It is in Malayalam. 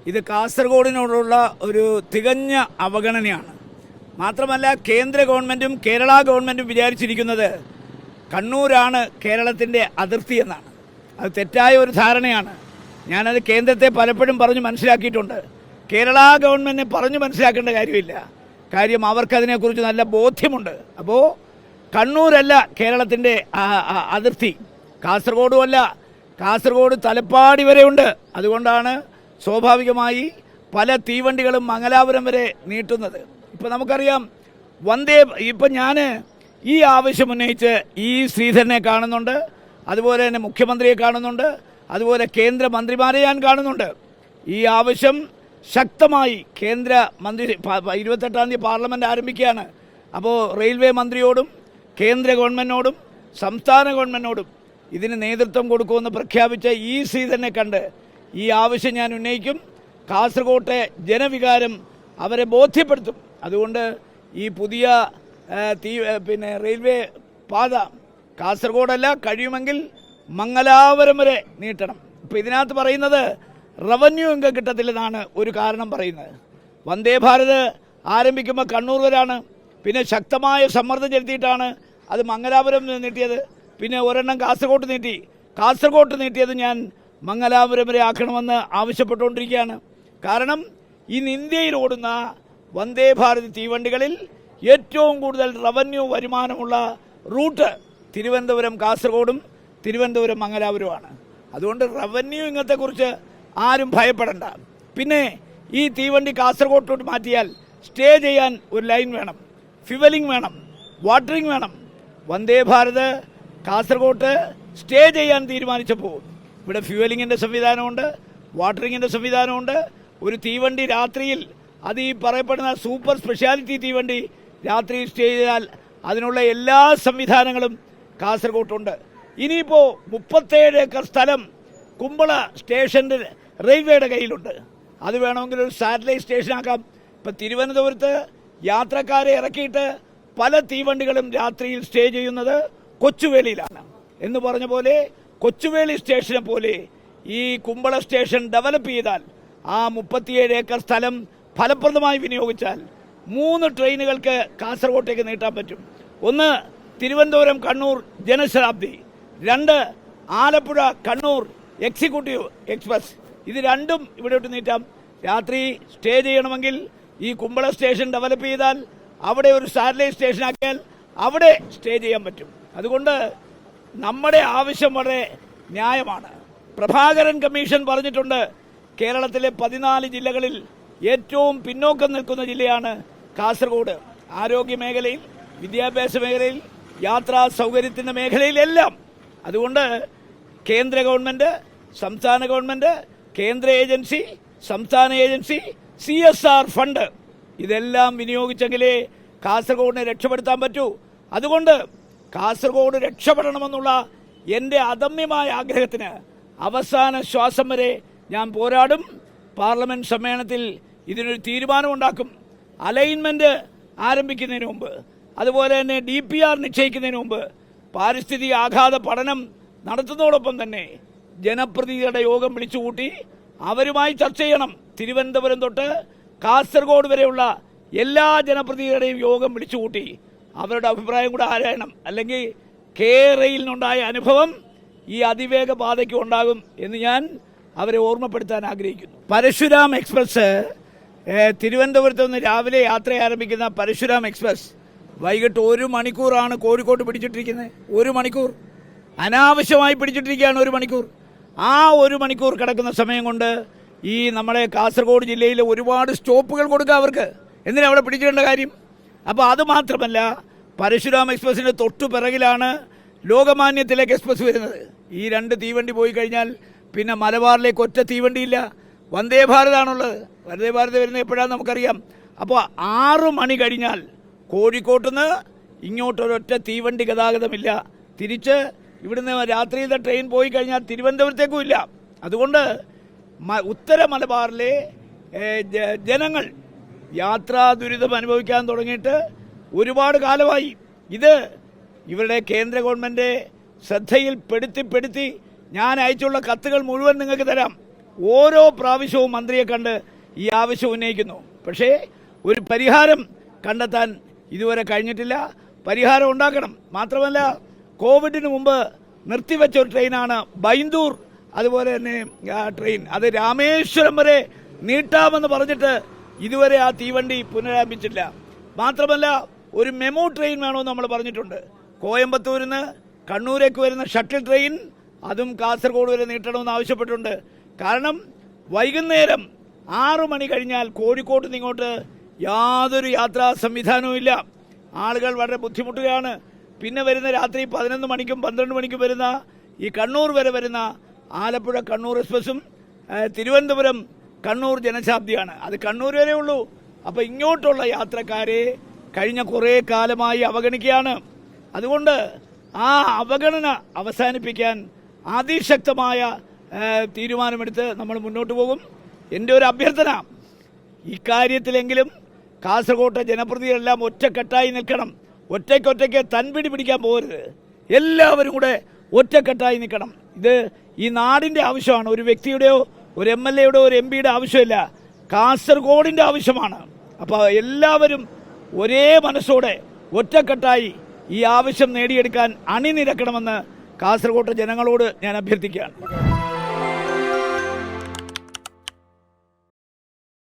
ഇത് കാസർഗോഡിനോടുള്ള ഒരു തികഞ്ഞ അവഗണനയാണ്. മാത്രമല്ല കേന്ദ്ര ഗവൺമെൻറ്റും കേരള ഗവൺമെൻറ്റും വിചാരിച്ചിരിക്കുന്നത് കണ്ണൂരാണ് കേരളത്തിൻ്റെ അതിർത്തി എന്നാണ്. അത് തെറ്റായ ഒരു ധാരണയാണ്. ഞാനത് കേന്ദ്രത്തെ പലപ്പോഴും പറഞ്ഞ് മനസ്സിലാക്കിയിട്ടുണ്ട്. കേരള ഗവൺമെൻറ്റിനെ പറഞ്ഞു മനസ്സിലാക്കേണ്ട കാര്യമില്ല. കാര്യം അവർക്കതിനെക്കുറിച്ച് നല്ല ബോധ്യമുണ്ട്. അപ്പോൾ കണ്ണൂരല്ല കേരളത്തിൻ്റെ അതിർത്തി, കാസർഗോഡും അല്ല. കാസർഗോഡ് തലപ്പാടി വരെയുണ്ട്. അതുകൊണ്ടാണ് സ്വാഭാവികമായി പല തീവണ്ടികളും മംഗലാപുരം വരെ നീട്ടുന്നത്. ഇപ്പോൾ നമുക്കറിയാം ഇപ്പം ഞാൻ ഈ ആവശ്യം ഉന്നയിച്ച് ശ്രീധരനെ കാണുന്നുണ്ട്, അതുപോലെ തന്നെ മുഖ്യമന്ത്രിയെ കാണുന്നുണ്ട്, അതുപോലെ കേന്ദ്രമന്ത്രിമാരെ ഞാൻ കാണുന്നുണ്ട്. ഈ ആവശ്യം ശക്തമായി കേന്ദ്ര മന്ത്രി 28-ാം തീയതി പാർലമെൻറ്റ് ആരംഭിക്കുകയാണ്. അപ്പോൾ റെയിൽവേ മന്ത്രിയോടും കേന്ദ്ര ഗവൺമെൻറ്റിനോടും സംസ്ഥാന ഗവൺമെൻറ്റിനോടും ഇതിന് നേതൃത്വം കൊടുക്കുമെന്ന് പ്രഖ്യാപിച്ച ശ്രീധരനെ കണ്ട് ഈ ആവശ്യം ഞാൻ ഉന്നയിക്കും. കാസർഗോട്ടെ ജനവികാരം അവരെ ബോധ്യപ്പെടുത്തും. അതുകൊണ്ട് ഈ പുതിയ റെയിൽവേ പാത കാസർഗോഡല്ല, കഴിയുമെങ്കിൽ മംഗലാപുരം വരെ നീട്ടണം. ഇപ്പോൾ ഇതിനകത്ത് പറയുന്നത് റവന്യൂ ഇൻകം കിട്ടത്തില്ലെന്നാണ് ഒരു കാരണം പറയുന്നത്. വന്ദേ ഭാരത് ആരംഭിക്കുമ്പോൾ കണ്ണൂർ വരെയാണ്, പിന്നെ ശക്തമായ സമ്മർദ്ദം ചെലുത്തിയിട്ടാണ് അത് മംഗലാപുരം നീട്ടിയത്. പിന്നെ ഒരെണ്ണം കാസർഗോട്ട് നീട്ടിയത് ഞാൻ മംഗലാപുരം വരെ ആക്കണമെന്ന് ആവശ്യപ്പെട്ടുകൊണ്ടിരിക്കുകയാണ്. കാരണം ഇന്ന് ഇന്ത്യയിൽ ഓടുന്ന വന്ദേ ഭാരത് തീവണ്ടികളിൽ ഏറ്റവും കൂടുതൽ റവന്യൂ വരുമാനമുള്ള റൂട്ട് തിരുവനന്തപുരം കാസർഗോഡും തിരുവനന്തപുരം മംഗലാപുരമാണ്. അതുകൊണ്ട് റവന്യൂ ഇങ്ങത്തെക്കുറിച്ച് ആരും ഭയപ്പെടണ്ട. പിന്നെ ഈ തീവണ്ടി കാസർഗോട്ടോട്ട് മാറ്റിയാൽ സ്റ്റേ ചെയ്യാൻ ഒരു ലൈൻ വേണം, ഫ്യുവലിംഗ് വേണം, വാട്ടറിംഗ് വേണം. വന്ദേ ഭാരത് കാസർഗോട്ട് സ്റ്റേ ചെയ്യാൻ തീരുമാനിച്ചപ്പോൾ ഇവിടെ ഫ്യുവലിങ്ങിൻ്റെ സംവിധാനമുണ്ട്, വാട്ടറിങ്ങിൻ്റെ സംവിധാനമുണ്ട്. ഒരു തീവണ്ടി രാത്രിയിൽ അത് ഈ പറയപ്പെടുന്ന സൂപ്പർ സ്പെഷ്യാലിറ്റി തീവണ്ടി രാത്രിയിൽ സ്റ്റേ ചെയ്താൽ അതിനുള്ള എല്ലാ സംവിധാനങ്ങളും കാസർഗോട്ടുണ്ട്. ഇനിയിപ്പോൾ 37 ഏക്കർ സ്ഥലം കുമ്പള സ്റ്റേഷൻ്റെ റെയിൽവേയുടെ കയ്യിലുണ്ട്. അത് വേണമെങ്കിൽ ഒരു സാറ്റലൈറ്റ് സ്റ്റേഷനാക്കാം. ഇപ്പം തിരുവനന്തപുരത്ത് യാത്രക്കാരെ ഇറക്കിയിട്ട് പല തീവണ്ടികളും രാത്രിയിൽ സ്റ്റേ ചെയ്യുന്നത് കൊച്ചുവേളിയിലാണ്. എന്ന് പറഞ്ഞ പോലെ കൊച്ചുവേളി സ്റ്റേഷനെ പോലെ ഈ കുമ്പള സ്റ്റേഷൻ ഡെവലപ്പ് ചെയ്താൽ ആ 37 ഏക്കർ സ്ഥലം ഫലപ്രദമായി വിനിയോഗിച്ചാൽ 3 ട്രെയിനുകൾക്ക് കാസർഗോട്ടേക്ക് നീട്ടാൻ പറ്റും. ഒന്ന് തിരുവനന്തപുരം കണ്ണൂർ ജനശതാബ്ദി, 2 ആലപ്പുഴ കണ്ണൂർ എക്സിക്യൂട്ടീവ് എക്സ്പ്രസ്. ഇത് രണ്ടും ഇവിടോട്ട് നീട്ടാം. രാത്രി സ്റ്റേ ചെയ്യണമെങ്കിൽ ഈ കുമ്പള സ്റ്റേഷൻ ഡെവലപ്പ് ചെയ്താൽ അവിടെ ഒരു സാറ്റലൈറ്റ് സ്റ്റേഷൻ ആക്കിയാൽ അവിടെ സ്റ്റേ ചെയ്യാൻ പറ്റും. അതുകൊണ്ട് നമ്മുടെ ആവശ്യം വളരെ ന്യായമാണ്. പ്രഭാകരൻ കമ്മീഷൻ പറഞ്ഞിട്ടുണ്ട് കേരളത്തിലെ 14 ജില്ലകളിൽ ഏറ്റവും പിന്നോക്കം നിൽക്കുന്ന ജില്ലയാണ് കാസർഗോഡ്. ആരോഗ്യ മേഖലയിൽ, വിദ്യാഭ്യാസ മേഖലയിൽ, യാത്രാ സൗകര്യത്തിൻ്റെ മേഖലയിലെല്ലാം. അതുകൊണ്ട് കേന്ദ്ര ഗവൺമെൻറ്, സംസ്ഥാന ഗവൺമെൻറ്, കേന്ദ്ര ഏജൻസി, സംസ്ഥാന ഏജൻസി, CSR ഫണ്ട് ഇതെല്ലാം വിനിയോഗിച്ചെങ്കിലേ കാസർഗോഡിനെ രക്ഷപ്പെടുത്താൻ പറ്റൂ. അതുകൊണ്ട് കാസർഗോഡ് രക്ഷപ്പെടണമെന്നുള്ള എൻ്റെ അദമ്യമായ ആഗ്രഹത്തിന് അവസാന ശ്വാസം വരെ ഞാൻ പോരാടും. പാർലമെൻറ്റ് സമ്മേളനത്തിൽ ഇതിനൊരു തീരുമാനമുണ്ടാക്കും. അലൈൻമെൻറ്റ് ആരംഭിക്കുന്നതിന് മുമ്പ്, അതുപോലെ തന്നെ DPR നിശ്ചയിക്കുന്നതിന് മുമ്പ് പാരിസ്ഥിതിക ആഘാത പഠനം നടത്തുന്നതോടൊപ്പം തന്നെ ജനപ്രതിനിധികളുടെ യോഗം വിളിച്ചുകൂട്ടി അവരുമായി ചർച്ച ചെയ്യണം. തിരുവനന്തപുരം തൊട്ട് കാസർഗോഡ് വരെയുള്ള എല്ലാ ജനപ്രതിനിധികളുടെയും യോഗം വിളിച്ചുകൂട്ടി അവരുടെ അഭിപ്രായം കൂടെ ആരായണം. അല്ലെങ്കിൽ റെയിലിനുണ്ടായ അനുഭവം ഈ അതിവേഗ പാതയ്ക്ക് ഉണ്ടാകും എന്ന് ഞാൻ അവരെ ഓർമ്മപ്പെടുത്താൻ ആഗ്രഹിക്കുന്നു. പരശുരാം എക്സ്പ്രസ് തിരുവനന്തപുരത്ത് നിന്ന് രാവിലെ യാത്ര ആരംഭിക്കുന്ന പരശുരാം എക്സ്പ്രസ് വൈകിട്ട് 1 മണിക്കൂറാണ് കോഴിക്കോട്ട് പിടിച്ചിട്ടിരിക്കുന്നത്. 1 മണിക്കൂർ അനാവശ്യമായി പിടിച്ചിട്ടിരിക്കുകയാണ്. 1 മണിക്കൂർ. ആ 1 മണിക്കൂർ കിടക്കുന്ന സമയം കൊണ്ട് ഈ നമ്മുടെ കാസർഗോഡ് ജില്ലയിൽ ഒരുപാട് സ്റ്റോപ്പുകൾ കൊടുക്കുക അവർക്ക്. എന്തിനാ അവിടെ പിടിച്ചിടേണ്ട കാര്യം? അപ്പോൾ അത് മാത്രമല്ല, പരശുരാം എക്സ്പ്രസിൻ്റെ തൊട്ടു പിറകിലാണ് ലോകമാന്യ തിലക് എക്സ്പ്രസ് വരുന്നത്. ഈ 2 തീവണ്ടി പോയി കഴിഞ്ഞാൽ പിന്നെ മലബാറിലേക്ക് ഒറ്റ തീവണ്ടിയില്ല. വന്ദേ ഭാരതാണുള്ളത്. വന്ദേ ഭാരത് വരുന്നത് എപ്പോഴാണെന്ന് നമുക്കറിയാം. അപ്പോൾ 6 മണി കഴിഞ്ഞാൽ കോഴിക്കോട്ടുനിന്ന് ഇങ്ങോട്ടൊരൊറ്റ തീവണ്ടി ഗതാഗതമില്ല. തിരിച്ച് ഇവിടുന്ന് രാത്രിയിലത്തെ ട്രെയിൻ പോയി കഴിഞ്ഞാൽ തിരുവനന്തപുരത്തേക്കും ഇല്ല. അതുകൊണ്ട് ഉത്തര മലബാറിലെ ജനങ്ങൾ യാത്രാ ദുരിതം അനുഭവിക്കാൻ തുടങ്ങിയിട്ട് ഒരുപാട് കാലമായി. ഇത് ഇവരുടെ കേന്ദ്ര ഗവൺമെൻറ് ശ്രദ്ധയിൽ പെടുത്തി ഞാൻ അയച്ചുള്ള കത്തുകൾ മുഴുവൻ നിങ്ങൾക്ക് തരാം. ഓരോ പ്രാവശ്യവും മന്ത്രിയെ കണ്ട് ഈ ആവശ്യം ഉന്നയിക്കുന്നു. പക്ഷേ ഒരു പരിഹാരം കണ്ടെത്താൻ ഇതുവരെ കഴിഞ്ഞിട്ടില്ല. പരിഹാരം ഉണ്ടാക്കണം. മാത്രമല്ല, കോവിഡിന് മുമ്പ് നിർത്തിവെച്ച ഒരു ട്രെയിനാണ് ബൈന്ദൂർ, അതുപോലെ തന്നെ ട്രെയിൻ അത് രാമേശ്വരം വരെ നീട്ടാമെന്ന് പറഞ്ഞിട്ട് ഇതുവരെ ആ തീവണ്ടി പുനരാരംഭിച്ചില്ല. മാത്രമല്ല, ഒരു മെമു ട്രെയിൻ വേണമെന്ന് നമ്മൾ പറഞ്ഞിട്ടുണ്ട്. കോയമ്പത്തൂരിൽ നിന്ന് കണ്ണൂരേക്ക് വരുന്ന ഷട്ടിൽ ട്രെയിൻ അതും കാസർഗോഡ് വരെ നീട്ടണമെന്ന് ആവശ്യപ്പെട്ടിട്ടുണ്ട്. കാരണം വൈകുന്നേരം 6 മണി കഴിഞ്ഞാൽ കോഴിക്കോട്ട് നിന്ന് ഇങ്ങോട്ട് യാതൊരു യാത്രാ സംവിധാനവും ഇല്ല. ആളുകൾ വളരെ ബുദ്ധിമുട്ടുകയാണ്. പിന്നെ വരുന്ന രാത്രി 11 മണിക്കും 12 മണിക്കും വരുന്ന ഈ കണ്ണൂർ വരെ വരുന്ന ആലപ്പുഴ കണ്ണൂർ എക്സ്പ്രസും തിരുവനന്തപുരം കണ്ണൂർ ജനശാബ്ദിയാണ്. അത് കണ്ണൂർ വരെ ഉള്ളൂ. അപ്പോൾ ഇങ്ങോട്ടുള്ള യാത്രക്കാരെ കഴിഞ്ഞ കുറേ കാലമായി അവഗണിക്കുകയാണ്. അതുകൊണ്ട് ആ അവഗണന അവസാനിപ്പിക്കാൻ അതിശക്തമായ തീരുമാനമെടുത്ത് നമ്മൾ മുന്നോട്ട് പോകും. എൻ്റെ ഒരു അഭ്യർത്ഥന, ഇക്കാര്യത്തിലെങ്കിലും കാസർഗോട്ടെ ജനപ്രതിനിധികളെല്ലാം ഒറ്റക്കെട്ടായി നിൽക്കണം. ഒറ്റയ്ക്കൊറ്റയ്ക്ക് തൻപിടി പിടിക്കാൻ പോകരുത്. എല്ലാവരും കൂടെ ഒറ്റക്കെട്ടായി നിൽക്കണം. ഇത് ഈ നാടിൻ്റെ ആവശ്യമാണ്. ഒരു വ്യക്തിയുടെയോ ഒരു MLA-യുടെയോ ഒരു MP-യുടെ ആവശ്യമില്ല, കാസർഗോഡിൻ്റെ ആവശ്യമാണ്. അപ്പോൾ എല്ലാവരും ഒരേ മനസ്സോടെ ഒറ്റക്കെട്ടായി ഈ ആവശ്യം നേടിയെടുക്കാൻ അണിനിരക്കണമെന്ന് കാസർഗോട്ടെ ജനങ്ങളോട് ഞാൻ അഭ്യർത്ഥിക്കുകയാണ്.